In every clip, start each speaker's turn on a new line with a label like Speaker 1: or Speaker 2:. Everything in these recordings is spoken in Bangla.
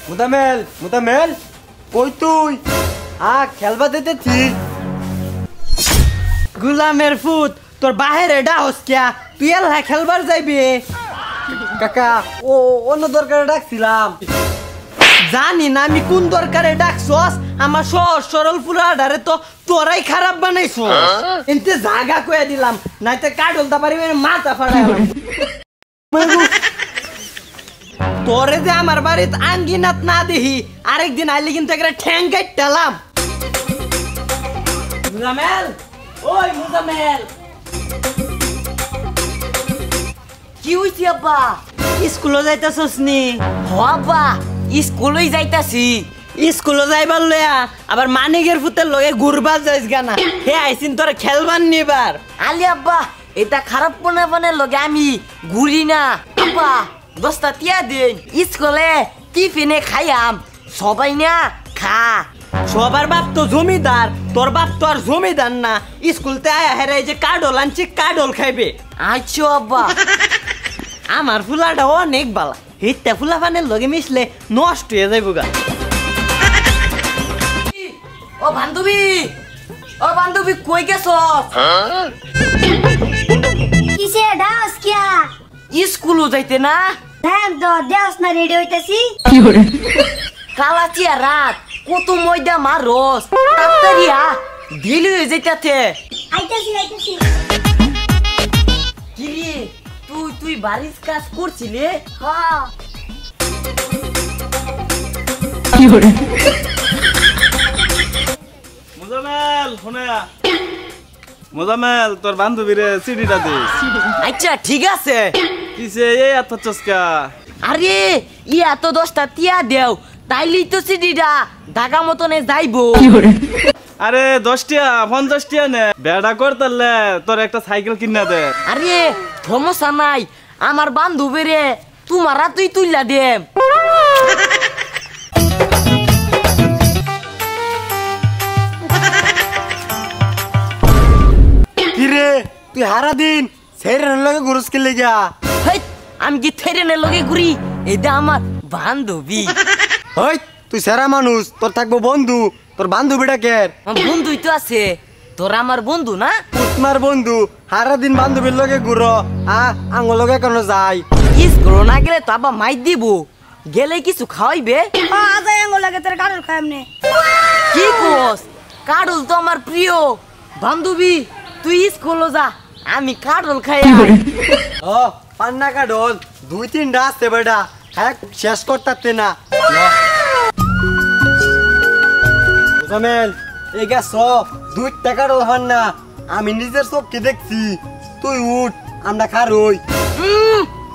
Speaker 1: মুদামেল মুদামেল কই তুই খেলবা দিতেছি
Speaker 2: গুলামের ফুট তোর বাহিরে ডাহস কিয়া তুই এলা খেলবার যাইবি
Speaker 1: কাকা ও অন্য দরকারে ডাকছিলাম
Speaker 2: জানি না আমি কোন দরকারে ডাকছস আমার সহজ সরল ফুলাডারে তো তোরাই খারাপ বানাইছস এনতে জায়গা কইয়া দিলাম নাইতে কাটলতা পারিবে মাথা ফাড়াইলাম তোরে যে আমার বাড়িতে আঙ্গিনাত না দেখি আরেকদিন আইলে কিন্তু একটা ঠ্যাং কাটতালাম মুজামেল ওই মুজামেল
Speaker 3: কি হইছে আব্বা
Speaker 2: স্কুলে যাইতাছস নি
Speaker 3: হ আব্বা স্কুলেই যাইতাছি
Speaker 2: স্কুলে যাইবার লয়া আবার মানিকের ফুতের লগে ঘুরবার যাইস গানা হে আইছিন তোরা খেলবার নিবার
Speaker 3: আলি আব্বা এটা খারাপ পোনাপানের লগে আমি ঘুরি না আব্বা 10টা টিয়া দিন স্কুলে টিফিনে খাইয়াম সবাই না খা
Speaker 2: সবার বাপ তো জমিদার তোর বাপ তো আর জমিদার না স্কুলতে আয়া হেরে যে কাডল আনছি কাডল খাইবে
Speaker 3: আচ্ছা আব্বা
Speaker 2: আমার ফুলাটা অনেক বালা হিটটা ফুলা পানের লগে মিশলে নষ্ট হয়ে যাইব গা
Speaker 3: ও বান্ধবী কই গেছস
Speaker 4: কিসে ডাস কিয়া
Speaker 3: স্কুলও যাইতে না
Speaker 4: হ্যাঁ তো দেওস না রেডি হইতাছি
Speaker 3: কালাচিয়া রাত কত ময়দা মারস তাড়াতাড়িয়া ঢিল হয়ে যাইতাছে
Speaker 4: আইতাছি
Speaker 3: কি রে তুই বাড়ির কাজ করছিলি
Speaker 4: হ্যাঁ
Speaker 1: মুজামেল শুনে মুজামেল তোর বান্ধবীরে সিডিটা দে
Speaker 3: আচ্ছা ঠিক আছে
Speaker 1: কিসে এই এত চস্কা
Speaker 3: আরে এত 10টা টিয়া দেও তাইলেই তো সিডিটা ঢাকা মতনে যাইবো
Speaker 1: আরে 10 টিয়া 50 টিয়া নে বেড়া করতালে তোর একটা সাইকেল কিনা দে
Speaker 3: আরে সমস্যা নাই আমার বান্ধবীরে তোমারা তুই তুইলা দে
Speaker 1: কিরে তুই হারা দিন সেরের লগে ঘুরস কে লাগা
Speaker 3: আমি কি থেরেনের লগে ঘুরি এটা আমার বান্ধবী
Speaker 1: হই তুই সেরা মানুষ তোর থাকবো বন্ধু তোর বান্ধবীটা কে
Speaker 3: আমার বন্ধুই তো আছে তোরা আমার বন্ধু না
Speaker 1: তোমার বন্ধু হারা দিন বান্ধবীর লগে ঘুরো আঙ্গুল লগে কেন যাই
Speaker 3: স্কুল না গেলে তো আবার মাই দিব গেলে কিছু খাওয়াইবে
Speaker 4: আজ আঙ্গুল লাগে তোর কাটল খাইমনে
Speaker 3: কি কোস কাডল তো আমার প্রিয় বান্ধবী তুই স্কুলে যা আমি কাডল খাই
Speaker 1: ও পান্না কাডল 2-3টা আছে বেটা হ্যাঁ শেষ করতে না মুজামেল এই গেছ 2 টাকা হন না আমি নিজের চোখকে দেখছি তুই উঠ আমরা খারই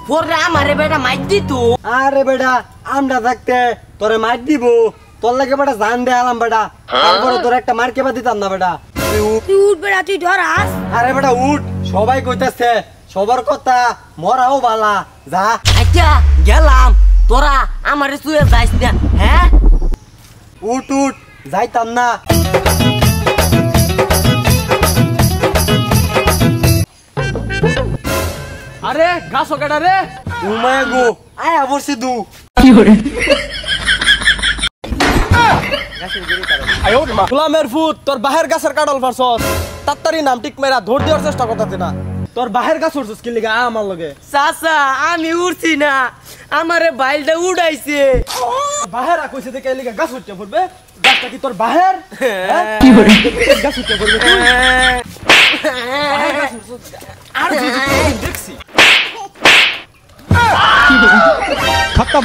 Speaker 3: পরে আমারে বেটা মাই দিত
Speaker 1: আরে বেটা আমরা থাকতে তোরে মার দিব তোর লাগে বেটা জান দে আলাম বেটা তারপরে তোর একটা মার কেবা দিতাম না বেটা তুই
Speaker 4: উঠ বেড়া তুই ধরাস
Speaker 1: আরে বেটা উঠ সবাই কইতাছে সবার কথা মরাও বালা যা
Speaker 3: আচ্ছা গেলাম তোরা আমারে শুয়ে যাইস না হ্যাঁ
Speaker 1: উঠ উঠ যাইতাম না
Speaker 2: আরে গাছ কাটা রে
Speaker 1: উমায় গো আয় বসে দু
Speaker 2: গুলামের ফুট তোর বাহের গাছের কাটল পারছস তাড়াতাড়ি নাম ঠিক মেরা ধর দেওয়ার চেষ্টা করতেছে না তোর বাহের গাছ উঠছস কি লিগা আমার লগে
Speaker 3: চাচা আমি উঠছি না আমারে বাইলটা উড়াইছে
Speaker 2: বাহের কইছে দেখে লিগা গাছ উঠতে পড়বে গাছটা কি তোর বাহের গাছ উঠতে পড়বে তুই আর দেখছি খতম